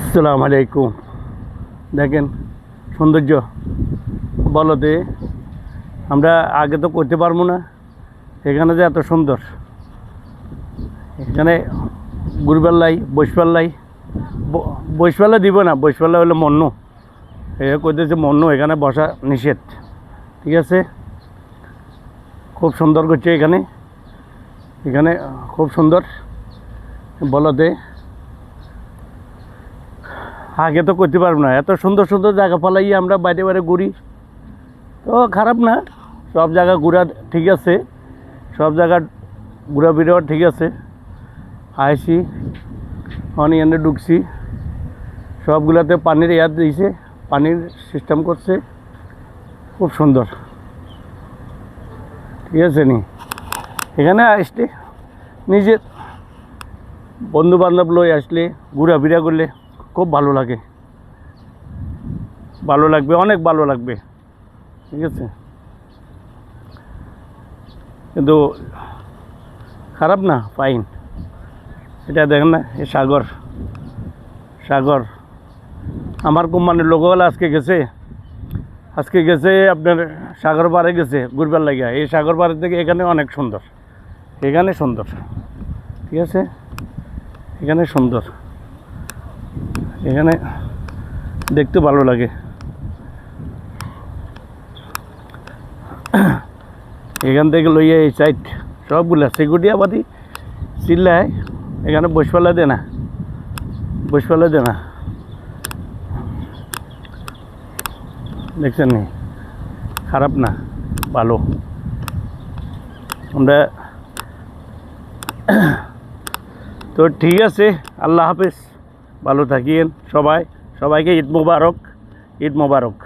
আসসালামু আলাইকুম। দেখেন সৌন্দর্য বলতে আমরা আগে তো করতে পারবো না। এখানে যে এত সুন্দর, এখানে ঘুরবেলাই বসবেলাই বসবেলা দিব না, বসবেলা হলো মন্য এ কইতেছে মন্য, এখানে বসা নিষেধ। ঠিক আছে, খুব সুন্দর করছে এখানে, এখানে খুব সুন্দর বলতে আগে তো করতে পারবো না। এত সুন্দর সুন্দর জায়গা পালাই আমরা বাইরে বাইরে ঘুরি, তো খারাপ না। সব জায়গা ঘোরা ঠিক আছে, সব জায়গা ঘোরা বেরোয়া ঠিক আছে। আইসি অনিয়নে ঢুকছি, সবগুলাতে পানির এয়ার দিয়েছে, পানির সিস্টেম করছে, খুব সুন্দর। ঠিক আছে নি, এখানে আসলে নিজের বন্ধু বান্ধব লই আসলে ঘোরাফেরা করলে খুব ভালো লাগে, ভালো লাগবে, অনেক ভালো লাগবে। ঠিক আছে, কিন্তু খারাপ না, ফাইন। এটা দেখেন না, এ সাগর, সাগর আমার কোম্পানির লোকগুলো আজকে গেছে আপনার সাগর পাড়ে গেছে ঘুরবার লাগিয়া। এই সাগর পাড়ে থেকে এখানে অনেক সুন্দর, এখানে সুন্দর। ঠিক আছে, এখানে সুন্দর, এখানে দেখতে ভালো লাগে। এখান থেকে লইয়া এই সাইড সবগুলা সিকিউরিটি আবাদি চিল্লায়, এখানে বসফেলা দে না, বসফেলা দে না। দেখছেন নি, খারাপ না, ভালো। আমরা তো ঠিক আছে, আল্লাহ হাফেজ, ভালো থাকিয়েন সবাই, সবাইকে ঈদ মোবারক, ঈদ মোবারক।